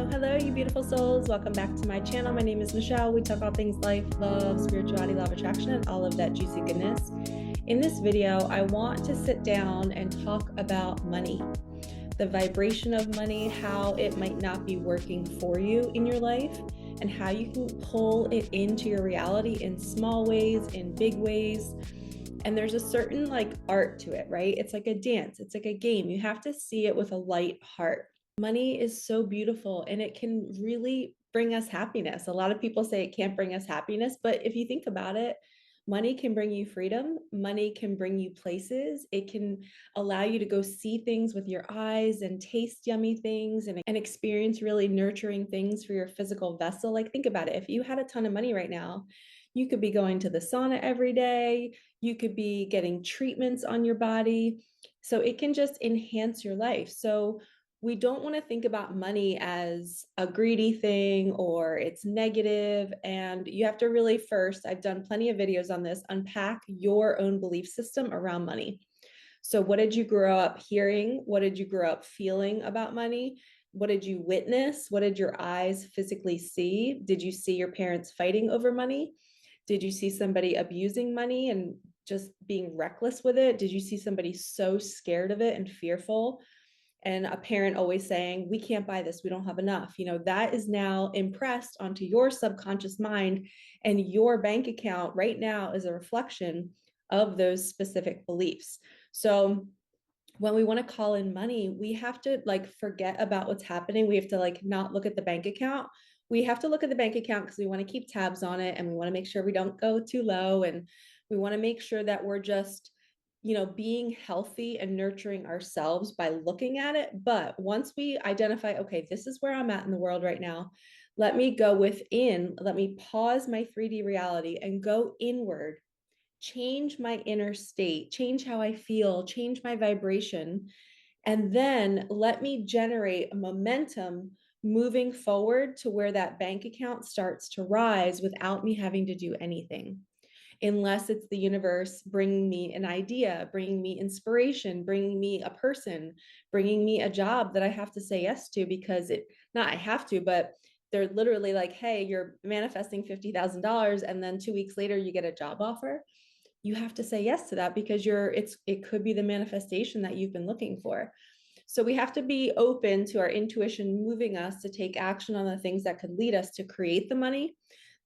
Hello, you beautiful souls. Welcome back to my channel. My name is Michelle. We talk all things life, love, spirituality, law of attraction, and all of that juicy goodness. In this video, I want to sit down and talk about money, the vibration of money, how it might not be working for you in your life, and how you can pull it into your reality in small ways, in big ways. And there's a certain art to it, right? It's like a dance. It's like a game. You have to see it with a light heart. Money is so beautiful and it can really bring us happiness. A lot of people say it can't bring us happiness, but if you think about it, money can bring you freedom. Money can bring you places. It can allow you to go see things with your eyes and taste yummy things and experience really nurturing things for your physical vessel. Like, think about it. If you had a ton of money right now, you could be going to the sauna every day. You could be getting treatments on your body. So it can just enhance your life. So we don't want to think about money as a greedy thing or it's negative. And you have to really first, I've done plenty of videos on this, unpack your own belief system around money. So what did you grow up hearing? What did you grow up feeling about money? What did you witness? What did your eyes physically see? Did you see your parents fighting over money? Did you see somebody abusing money and just being reckless with it? Did you see somebody so scared of it and fearful? And a parent always saying, we can't buy this, we don't have enough. That is now impressed onto your subconscious mind, and your bank account right now is a reflection of those specific beliefs. So when we want to call in money, we have to forget about what's happening. We have to not look at the bank account. We have to look at the bank account because we want to keep tabs on it and we want to make sure we don't go too low, and we want to make sure that we're just being healthy and nurturing ourselves by looking at it. But once we identify, okay, this is where I'm at in the world right now, let me go within, let me pause my 3D reality and go inward, change my inner state, change how I feel, change my vibration, and then let me generate a momentum moving forward to where that bank account starts to rise without me having to do anything, unless it's the universe bringing me an idea, bringing me inspiration, bringing me a person, bringing me a job that I have to say yes to because not I have to, but they're literally like, hey, you're manifesting $50,000 and then 2 weeks later you get a job offer. You have to say yes to that because it could be the manifestation that you've been looking for. So we have to be open to our intuition moving us to take action on the things that could lead us to create the money,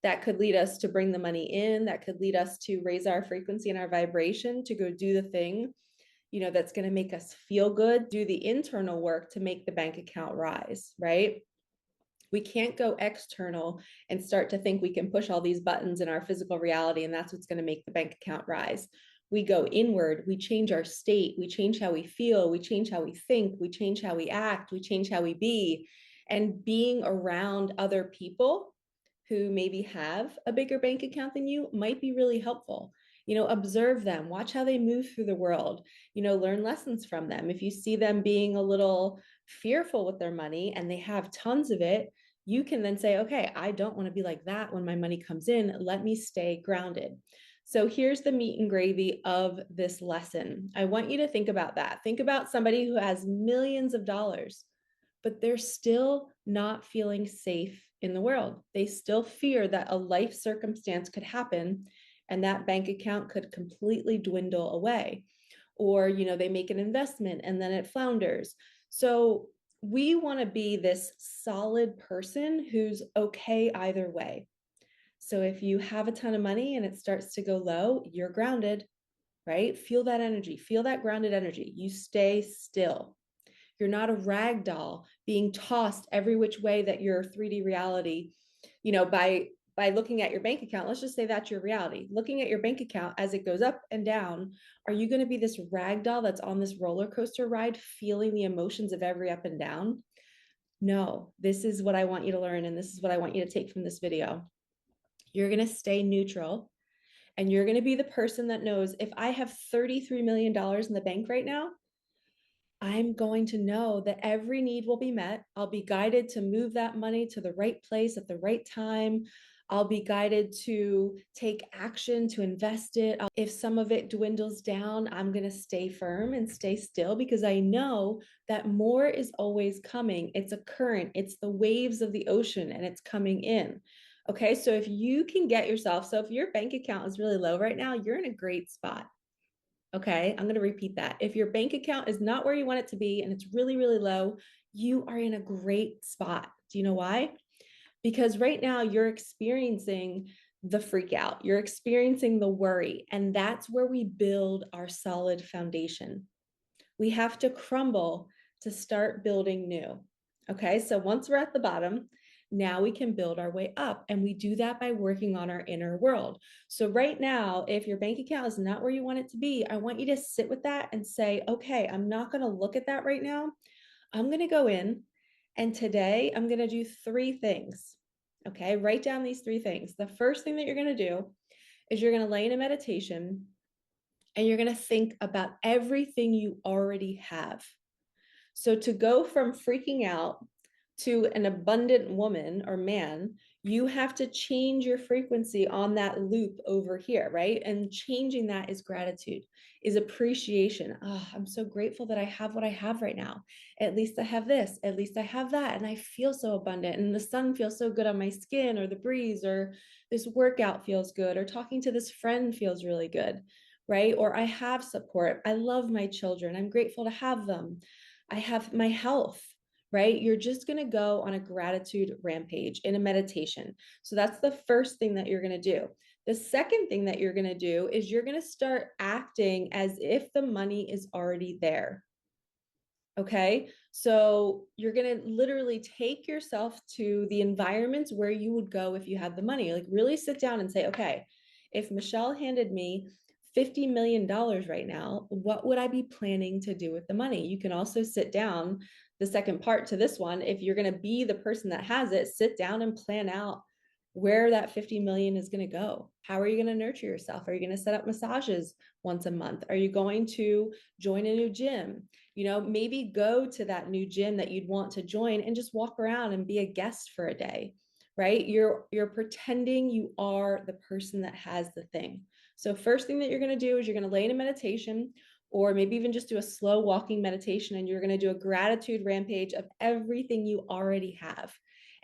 that could lead us to bring the money in, that could lead us to raise our frequency and our vibration, to go do the thing, that's going to make us feel good, do the internal work to make the bank account rise, right? We can't go external and start to think we can push all these buttons in our physical reality and that's what's going to make the bank account rise. We go inward, we change our state, we change how we feel, we change how we think, we change how we act, we change how we be. And being around other people who maybe have a bigger bank account than you might be really helpful. Observe them, watch how they move through the world, learn lessons from them. If you see them being a little fearful with their money and they have tons of it, you can then say, okay, I don't want to be like that when my money comes in. Let me stay grounded. So here's the meat and gravy of this lesson. I want you to think about that. Think about somebody who has millions of dollars, but they're still not feeling safe in the world. They still fear that a life circumstance could happen and that bank account could completely dwindle away. Or, they make an investment and then it flounders. So we want to be this solid person who's okay either way. So if you have a ton of money and it starts to go low, you're grounded, right? Feel that energy, feel that grounded energy. You stay still. You're not a rag doll being tossed every which way that your 3D reality, by looking at your bank account. Let's just say that's your reality. Looking at your bank account as it goes up and down, are you going to be this rag doll that's on this roller coaster ride, feeling the emotions of every up and down? No, this is what I want you to learn. And this is what I want you to take from this video. You're going to stay neutral. And you're going to be the person that knows, if I have $33 million in the bank right now, I'm going to know that every need will be met. I'll be guided to move that money to the right place at the right time. I'll be guided to take action, to invest it. If some of it dwindles down, I'm going to stay firm and stay still because I know that more is always coming. It's a current, it's the waves of the ocean, and it's coming in. Okay, so if you can get yourself, so if your bank account is really low right now, you're in a great spot. Okay, I'm going to repeat that. If your bank account is not where you want it to be and it's really, really low, you are in a great spot. Do you know why? Because right now you're experiencing the freak out, you're experiencing the worry, and that's where we build our solid foundation. We have to crumble to start building new. Okay, so once we're at the bottom, now we can build our way up. And we do that by working on our inner world. So, right now, if your bank account is not where you want it to be, I want you to sit with that and say, okay, I'm not going to look at that right now. I'm going to go in and today I'm going to do 3 things. Okay, write down these 3 things. The first thing that you're going to do is you're going to lay in a meditation and you're going to think about everything you already have. So to go from freaking out to an abundant woman or man, you have to change your frequency on that loop over here, right? And changing that is gratitude, is appreciation. Oh, I'm so grateful that I have what I have right now. At least I have this, at least I have that. And I feel so abundant. And the sun feels so good on my skin, or the breeze, or this workout feels good, or talking to this friend feels really good, right? Or I have support. I love my children. I'm grateful to have them. I have my health, right? You're just going to go on a gratitude rampage in a meditation. So that's the first thing that you're going to do. The second thing that you're going to do is you're going to start acting as if the money is already there. Okay. So you're going to literally take yourself to the environments where you would go if you had the money. Like, really sit down and say, okay, if Michelle handed me $50 million right now, what would I be planning to do with the money? You can also sit down, the second part to this one, if you're going to be the person that has it, sit down and plan out where that 50 million is going to go. How are you going to nurture yourself? Are you going to set up massages once a month? Are you going to join a new gym? Maybe go to that new gym that you'd want to join and just walk around and be a guest for a day, right? You're pretending you are the person that has the thing. So first thing that you're going to do is you're going to lay in a meditation, or maybe even just do a slow walking meditation, and you're going to do a gratitude rampage of everything you already have.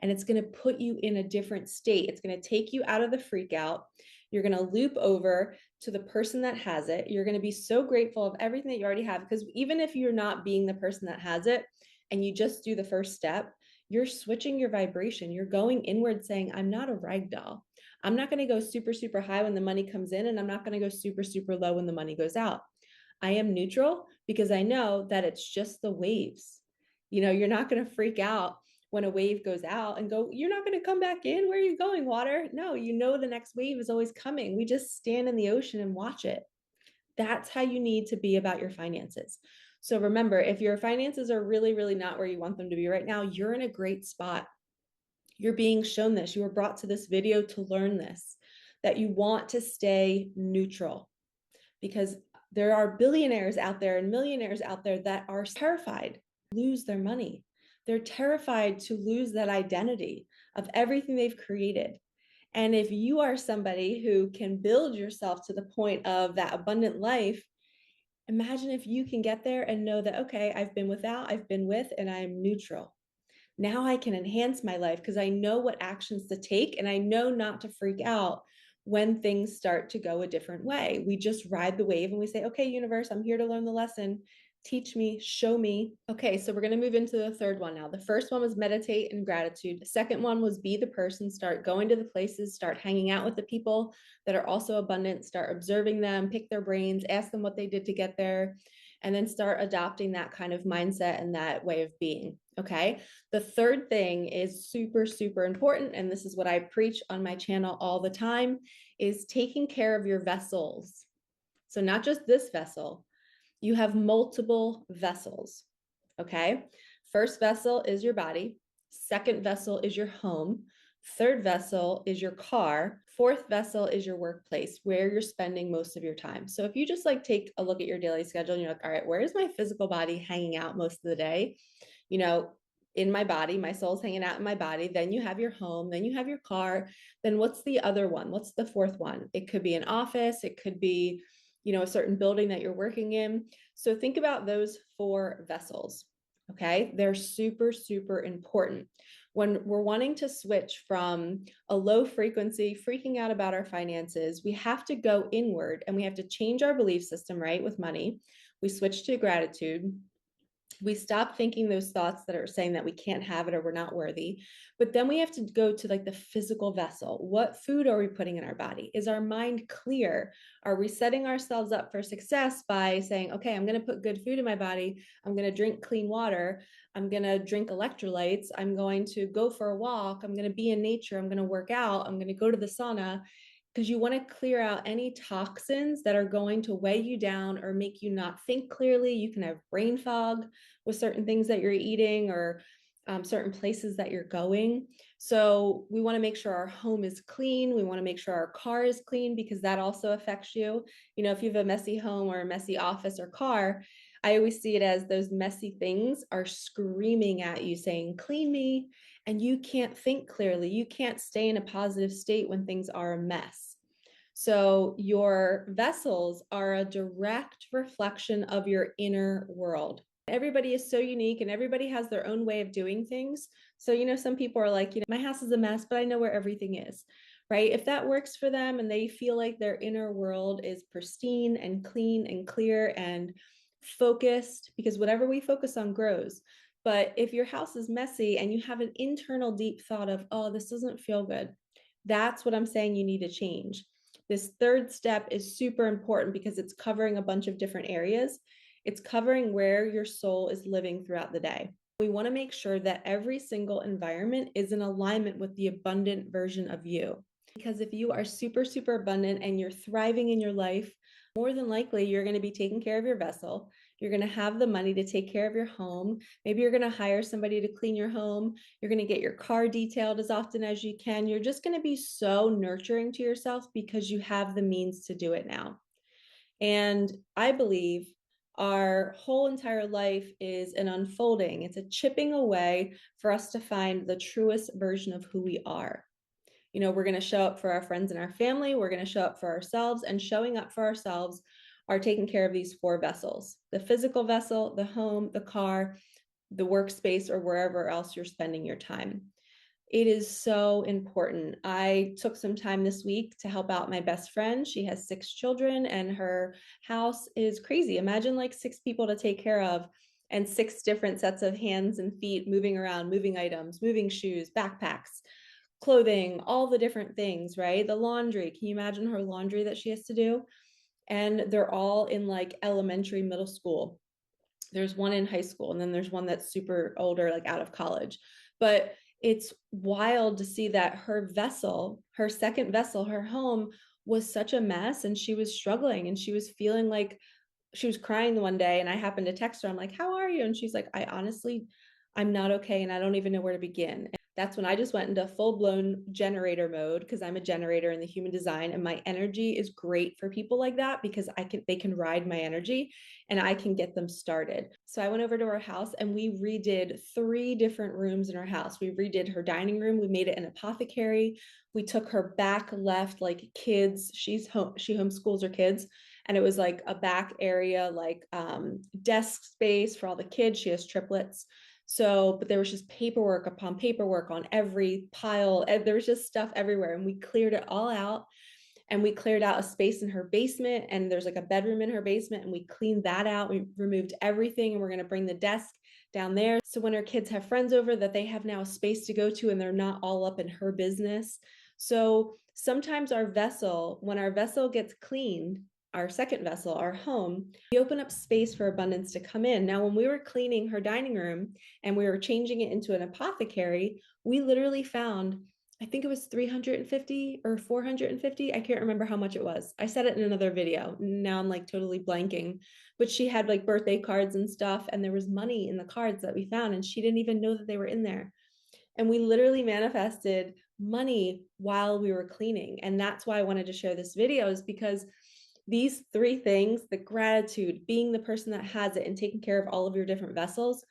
And it's going to put you in a different state. It's going to take you out of the freak out. You're going to loop over to the person that has it. You're going to be so grateful of everything that you already have, because even if you're not being the person that has it and you just do the first step, you're switching your vibration. You're going inward saying, I'm not a rag doll. I'm not going to go super, super high when the money comes in, and I'm not going to go super, super low when the money goes out. I am neutral because I know that it's just the waves. You're not going to freak out when a wave goes out and go, you're not going to come back in. Where are you going, water? No, the next wave is always coming. We just stand in the ocean and watch it. That's how you need to be about your finances. So remember, if your finances are really, really not where you want them to be right now, you're in a great spot. You're being shown this. You were brought to this video to learn this, that you want to stay neutral, because there are billionaires out there and millionaires out there that are terrified to lose their money. They're terrified to lose that identity of everything they've created. And if you are somebody who can build yourself to the point of that abundant life, imagine if you can get there and know that, okay, I've been without, I've been with, and I'm neutral. Now I can enhance my life because I know what actions to take, and I know not to freak out when things start to go a different way. We just ride the wave and we say, okay, universe, I'm here to learn the lesson. Teach me, show me. Okay, so we're going to move into the third one now. The first one was meditate and gratitude. The second one was be the person, start going to the places, start hanging out with the people that are also abundant, start observing them, pick their brains, ask them what they did to get there, and then start adopting that kind of mindset and that way of being. Okay. The third thing is super, super important, and this is what I preach on my channel all the time, is taking care of your vessels. So not just this vessel, you have multiple vessels. Okay. First vessel is your body. Second vessel is your home. Third vessel is your car. Fourth vessel is your workplace, where you're spending most of your time. So if you just take a look at your daily schedule and you're like, all right, where is my physical body hanging out most of the day? in my body, my soul's hanging out in my body. Then you have your home, then you have your car. Then what's the other one? What's the fourth one? It could be an office, it could be, a certain building that you're working in. So think about those four vessels. Okay, they're super, super important. When we're wanting to switch from a low frequency, freaking out about our finances, we have to go inward and we have to change our belief system, right? With money, we switch to gratitude. We stop thinking those thoughts that are saying that we can't have it or we're not worthy. But then we have to go to like the physical vessel. What food are we putting in our body? Is our mind clear? Are we setting ourselves up for success by saying, okay, I'm going to put good food in my body. I'm going to drink clean water. I'm going to drink electrolytes. I'm going to go for a walk. I'm going to be in nature. I'm going to work out. I'm going to go to the sauna, because you want to clear out any toxins that are going to weigh you down or make you not think clearly. You can have brain fog with certain things that you're eating or certain places that you're going. So we want to make sure our home is clean. We want to make sure our car is clean, because that also affects you. If you have a messy home or a messy office or car, I always see it as those messy things are screaming at you saying, clean me. And you can't think clearly. You can't stay in a positive state when things are a mess. So your vessels are a direct reflection of your inner world. Everybody is so unique and everybody has their own way of doing things. So, some people are like, my house is a mess, but I know where everything is, right? If that works for them and they feel like their inner world is pristine and clean and clear and focused, because whatever we focus on grows. But if your house is messy and you have an internal deep thought of, oh, this doesn't feel good, that's what I'm saying you need to change. This third step is super important because it's covering a bunch of different areas. It's covering where your soul is living throughout the day. We want to make sure that every single environment is in alignment with the abundant version of you. Because if you are super, super abundant and you're thriving in your life, more than likely you're going to be taking care of your vessel. You're going to have the money to take care of your home. Maybe you're going to hire somebody to clean your home. You're going to get your car detailed as often as you can. You're just going to be so nurturing to yourself because you have the means to do it now. And I believe our whole entire life is an unfolding. It's a chipping away for us to find the truest version of who we are. We're going to show up for our friends and our family. We're going to show up for ourselves, and showing up for ourselves are taking care of these four vessels: the physical vessel, the home, the car, the workspace, or wherever else you're spending your time. It is so important. I took some time this week to help out my best friend. She has 6 children and her house is crazy. Imagine like 6 people to take care of and 6 different sets of hands and feet moving around, moving items, moving shoes, backpacks, clothing, all the different things, right? The laundry. Can you imagine her laundry that she has to do? And they're all in like elementary, middle school. There's one in high school, and then there's one that's super older, like out of college. But it's wild to see that her vessel, her second vessel, her home was such a mess, and she was struggling and she was feeling like she was crying the one day. And I happened to text her. I'm like, how are you? And she's like, I'm not okay. And I don't even know where to begin. That's when I just went into full blown generator mode, because I'm a generator in the human design, and my energy is great for people like that because they can ride my energy and I can get them started. So I went over to her house and we redid 3 different rooms in her house. We redid her dining room. We made it an apothecary. We took her back left, like kids. She homeschools her kids. And it was like a back area, like desk space for all the kids. She has triplets. So, but there was just paperwork upon paperwork on every pile. There was just stuff everywhere. And we cleared it all out. And we cleared out a space in her basement. And there's like a bedroom in her basement. And we cleaned that out. We removed everything. And we're going to bring the desk down there. So when her kids have friends over, that they have now a space to go to and they're not all up in her business. So sometimes when our vessel gets cleaned, our second vessel, our home, we open up space for abundance to come in. Now, when we were cleaning her dining room and we were changing it into an apothecary, we literally found, I think it was 350 or 450. I can't remember how much it was. I said it in another video. Now I'm like totally blanking, but she had like birthday cards and stuff, and there was money in the cards that we found, and she didn't even know that they were in there. And we literally manifested money while we were cleaning. And that's why I wanted to share this video, is because these 3 things, the gratitude, being the person that has it and taking care of all of your different vessels,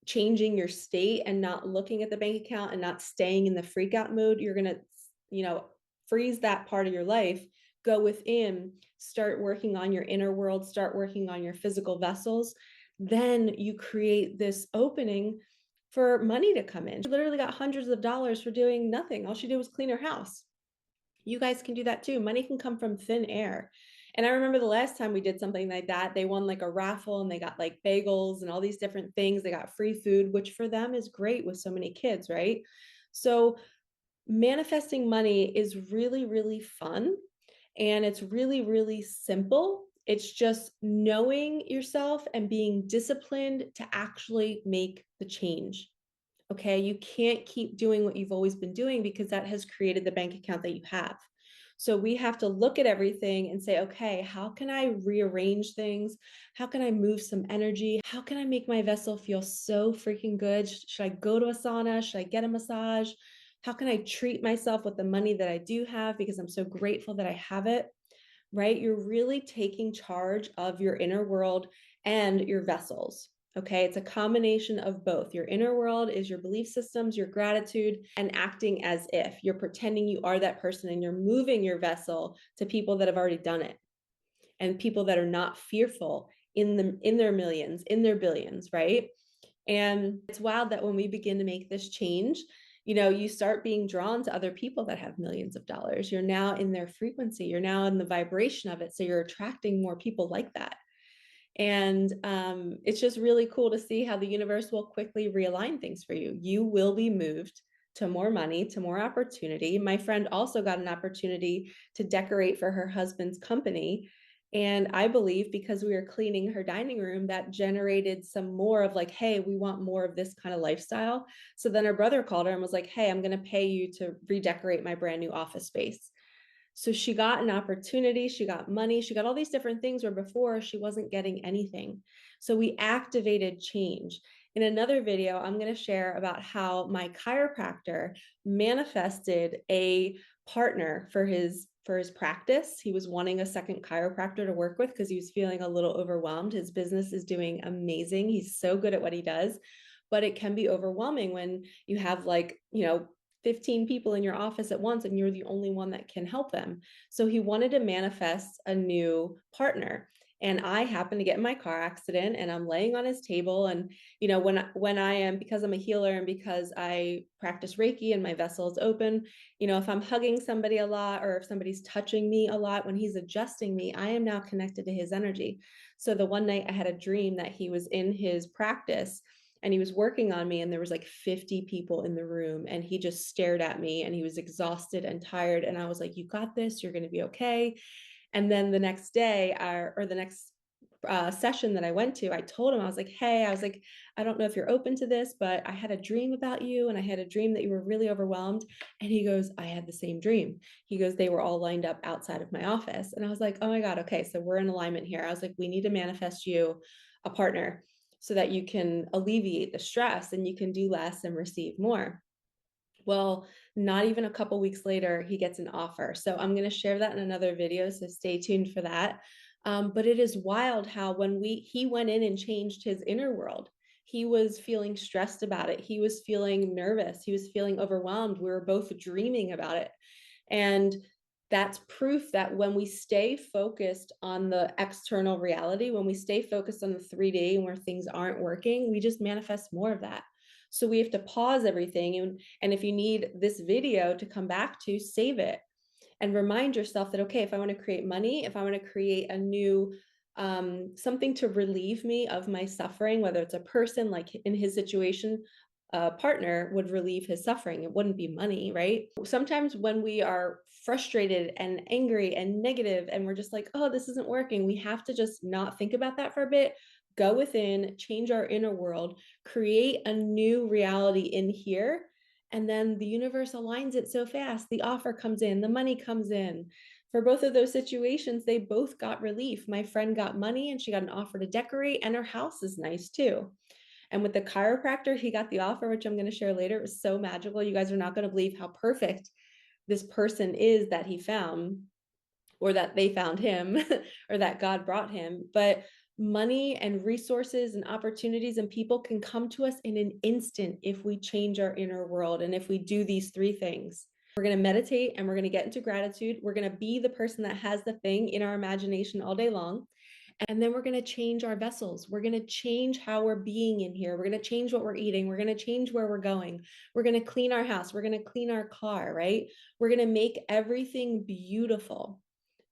changing your state and not looking at the bank account and not staying in the freak out mode, you're going to, freeze that part of your life, go within, start working on your inner world, start working on your physical vessels. Then you create this opening for money to come in. She literally got hundreds of dollars for doing nothing. All she did was clean her house. You guys can do that too. Money can come from thin air. And I remember the last time we did something like that, they won like a raffle and they got like bagels and all these different things. They got free food, which for them is great with so many kids, right? So manifesting money is really, really fun. And it's really, really simple. It's just knowing yourself and being disciplined to actually make the change. Okay. You can't keep doing what you've always been doing because that has created the bank account that you have. So we have to look at everything and say, okay, how can I rearrange things? How can I move some energy? How can I make my vessel feel so freaking good? Should I go to a sauna? Should I get a massage? How can I treat myself with the money that I do have because I'm so grateful that I have it? Right? You're really taking charge of your inner world and your vessels. Okay. It's a combination of both. Your inner world is your belief systems, your gratitude, and acting as if you're pretending you are that person and you're moving your vessel to people that have already done it and people that are not fearful in their millions, in their billions, right? And it's wild that when we begin to make this change, you start being drawn to other people that have millions of dollars. You're now in their frequency, you're now in the vibration of it. So you're attracting more people like that. And it's just really cool to see how the universe will quickly realign things for you. You will be moved to more money, to more opportunity. My friend also got an opportunity to decorate for her husband's company. And I believe because we were cleaning her dining room, that generated some more of like, hey, we want more of this kind of lifestyle. So then her brother called her and was like, hey, I'm going to pay you to redecorate my brand new office space. So she got an opportunity, she got money, she got all these different things where before she wasn't getting anything. So we activated change. In another video, I'm going to share about how my chiropractor manifested a partner for his practice. He was wanting a second chiropractor to work with because he was feeling a little overwhelmed. His business is doing amazing. He's so good at what he does, but it can be overwhelming when you have 15 people in your office at once and you're the only one that can help them. So he wanted to manifest a new partner. And I happened to get in my car accident and I'm laying on his table. And, when I am, because I'm a healer and because I practice Reiki and my vessel is open, if I'm hugging somebody a lot or if somebody's touching me a lot, when he's adjusting me, I am now connected to his energy. So the one night I had a dream that he was in his practice and he was working on me and there was like 50 people in the room and he just stared at me and he was exhausted and tired. And I was like, you got this, you're going to be okay. And then the next day or the next session that I went to, I told him, I was like, hey, I don't know if you're open to this, but I had a dream about you and I had a dream that you were really overwhelmed. And he goes, I had the same dream. He goes, they were all lined up outside of my office. And I was like, oh my God, okay, so we're in alignment here. I was like, we need to manifest you a partner so that you can alleviate the stress and you can do less and receive more. Well, not even a couple weeks later, he gets an offer. So I'm going to share that in another video. So stay tuned for that. But it is wild how when he went in and changed his inner world, he was feeling stressed about it. He was feeling nervous. He was feeling overwhelmed. We were both dreaming about it. And that's proof that when we stay focused on the external reality, when we stay focused on the 3D and where things aren't working, we just manifest more of that. So we have to pause everything. And if you need this video to come back to, save it and remind yourself that, okay, if I want to create money, if I want to create a new something to relieve me of my suffering, whether it's a person like in his situation, a partner would relieve his suffering. It wouldn't be money, right? Sometimes when we are frustrated and angry and negative and we're just like, oh, this isn't working, we have to just not think about that for a bit, go within, change our inner world, create a new reality in here. And then the universe aligns it so fast. The offer comes in, the money comes in. For both of those situations, they both got relief. My friend got money and she got an offer to decorate, and her house is nice too. And with the chiropractor, he got the offer, which I'm going to share later. It was so magical. You guys are not going to believe how perfect this person is that he found, or that they found him, or that God brought him. But Money and resources and opportunities and people can come to us in an instant if we change our inner world and if we do these three things. We're going to meditate and we're going to get into gratitude. We're going to be the person that has the thing in our imagination all day long. And then we're going to change our vessels. We're going to change how we're being in here. We're going to change what we're eating. We're going to change where we're going. We're going to clean our house. We're going to clean our car, right? We're going to make everything beautiful.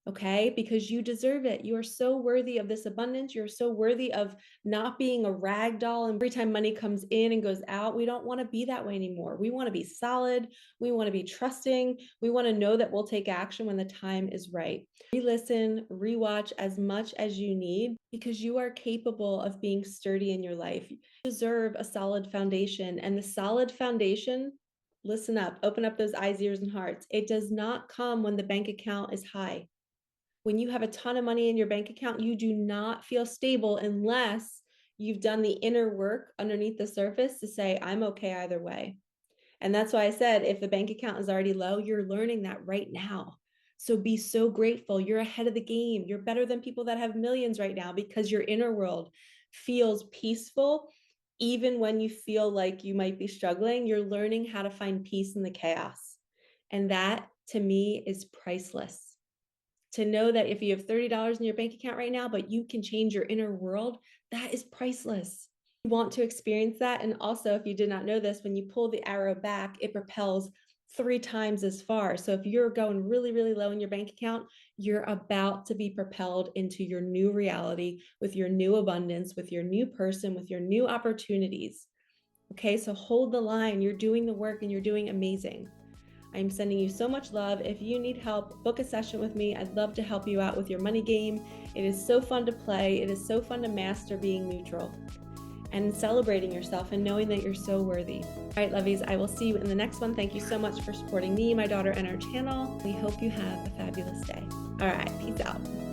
Okay, because you deserve it. You are so worthy of this abundance. You're so worthy of not being a rag doll. And every time money comes in and goes out, we don't want to be that way anymore. We want to be solid. We want to be trusting. We want to know that we'll take action when the time is right. Re-listen, rewatch as much as you need because you are capable of being sturdy in your life. You deserve a solid foundation, and the solid foundation, listen up, open up those eyes, ears, and hearts. It does not come when the bank account is high. When you have a ton of money in your bank account, you do not feel stable unless you've done the inner work underneath the surface to say, I'm okay either way. And that's why I said, if the bank account is already low, you're learning that right now. So be so grateful. You're ahead of the game. You're better than people that have millions right now because your inner world feels peaceful. Even when you feel like you might be struggling, you're learning how to find peace in the chaos. And that to me is priceless. To know that if you have $30 in your bank account right now, but you can change your inner world, that is priceless. You want to experience that. And also, if you did not know this, when you pull the arrow back, it propels 3 times as far. So if you're going really, really low in your bank account, you're about to be propelled into your new reality with your new abundance, with your new person, with your new opportunities. Okay, so hold the line. You're doing the work and you're doing amazing. I'm sending you so much love. If you need help, book a session with me. I'd love to help you out with your money game. It is so fun to play. It is so fun to master being neutral and celebrating yourself and knowing that you're so worthy. All right, lovies, I will see you in the next one. Thank you so much for supporting me, my daughter, and our channel. We hope you have a fabulous day. All right, peace out.